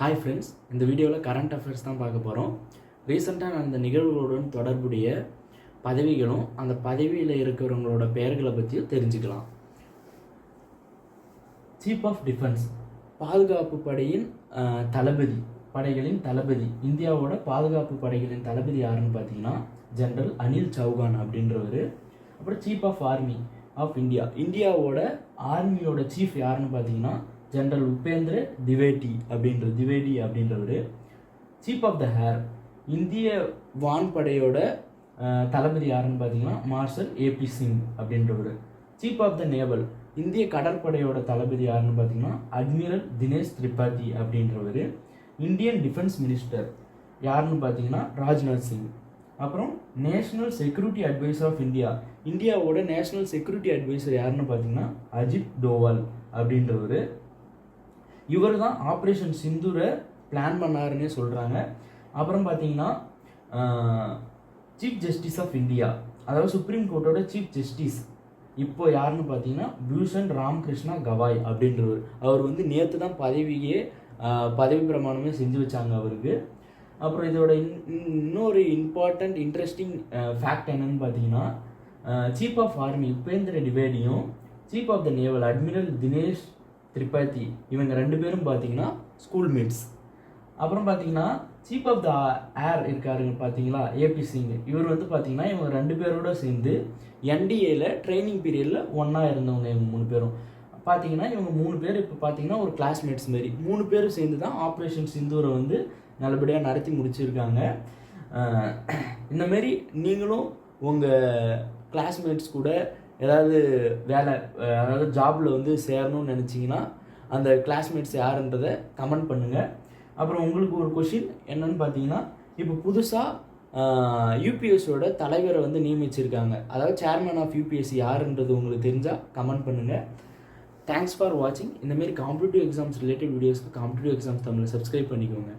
Hi friends, இந்த வீடியோவில் current affairs தான் பார்க்க போகிறோம். ரீசெண்டாக நடந்த நிகழ்வுகளுடன் தொடர்புடைய பதவிகளும் அந்த பதவியில் இருக்கிறவங்களோட பெயர்களை பற்றியும் தெரிஞ்சுக்கலாம். சீஃப் ஆஃப் டிஃபென்ஸ், பாதுகாப்பு படையின் படைகளின் தளபதி. இந்தியாவோட பாதுகாப்பு படைகளின் தளபதி யாருன்னு பார்த்தீங்கன்னா ஜெனரல் அனில் சௌகான் அப்படின்றவர். அப்புறம் சீஃப் ஆஃப் ஆர்மி ஆஃப் இந்தியாவோட ஆர்மியோட சீஃப் யாருன்னு பார்த்தீங்கன்னா ஜெனரல் உபேந்திர திவேதி அப்படின்றவர். சீஃப் ஆஃப் த ஏர், இந்திய வான்படையோட தளபதி யாருன்னு பார்த்தீங்கன்னா மார்ஷல் ஏபி சிங் அப்படின்றவர். சீஃப் ஆஃப் த நேவல், இந்திய கடற்படையோட தளபதி யாருன்னு பார்த்தீங்கன்னா அட்மிரல் தினேஷ் திரிபாதி அப்படின்றவர். இந்தியன் டிஃபென்ஸ் மினிஸ்டர் யாருன்னு பார்த்தீங்கன்னா ராஜ்நாத் சிங். அப்புறம் நேஷனல் செக்யூரிட்டி அட்வைசர் ஆஃப் இந்தியாவோட நேஷனல் செக்யூரிட்டி அட்வைசர் யாருன்னு பார்த்தீங்கன்னா அஜித் டோவல் அப்படின்றவர். இவர் தான் ஆப்ரேஷன் சிந்தூரை பிளான் பண்ணாருன்னே சொல்கிறாங்க. அப்புறம் பார்த்தீங்கன்னா சீஃப் ஜஸ்டிஸ் ஆஃப் இந்தியா, அதாவது சுப்ரீம் கோர்ட்டோட சீஃப் ஜஸ்டிஸ் இப்போ யாருன்னு பார்த்தீங்கன்னா பூஷன் ராமகிருஷ்ணா கவாய் அப்படின்றவர். அவர் வந்து நேற்று தான் பதவி பிரமாணமே செஞ்சு வச்சாங்க அவருக்கு. அப்புறம் இதோட இன்னொரு இன்ட்ரெஸ்டிங் ஃபேக்ட் என்னன்னு பார்த்தீங்கன்னா சீஃப் ஆஃப் ஆர்மி உபேந்திர திவேதியும் chief of the naval admiral Dinesh Tripathi இவங்க ரெண்டு பேரும் பார்த்தீங்கன்னா ஸ்கூல்மேட்ஸ். அப்புறம் பார்த்தீங்கன்னா சீஃப் ஆஃப் த ஏர் இருக்காருங்க பார்த்தீங்களா ஏபி சிங். இவர் வந்து பார்த்தீங்கன்னா இவங்க ரெண்டு பேரோட சேர்ந்து என்டிஏல ட்ரைனிங் பீரியடில் ஒன்றா இருந்தவங்க. இவங்க 3 பேரும் பார்த்தீங்கன்னா இவங்க 3 பேர் இப்போ பார்த்தீங்கன்னா ஒரு கிளாஸ்மேட்ஸ் மாரி 3 பேரும் சேர்ந்து தான் ஆப்ரேஷன் சிந்தூரை வந்து நல்லபடியாக நடத்தி முடிச்சிருக்காங்க. இந்தமாரி நீங்களும் உங்கள் கிளாஸ்மேட்ஸ் கூட ஏதாவது வேலை, அதாவது ஜாபில் வந்து சேரணும்னு நினச்சிங்கன்னா அந்த கிளாஸ்மேட்ஸ் யாருன்றதை கமெண்ட் பண்ணுங்கள். அப்புறம் உங்களுக்கு ஒரு கொஷின் என்னன்னு பார்த்தீங்கன்னா, இப்போ புதுசாக யூபிஎஸ்சியோட தலைவரை வந்து நியமிச்சிருக்காங்க. அதாவது சேர்மன் ஆஃப் யூபிஎஸ்சி யாருன்றது உங்களுக்கு தெரிஞ்சால் கமெண்ட் பண்ணுங்கள். தேங்க்ஸ் ஃபார் வாட்சிங். இந்தமாரி காம்படிட்டிவ் எக்ஸாம்ஸ் ரிலேட்டட் வீடியோஸ்க்கு காம்படிட்டிவ் எக்ஸாம்ஸ் தமிழை சப்ஸ்கிரைப் பண்ணிக்கோங்க.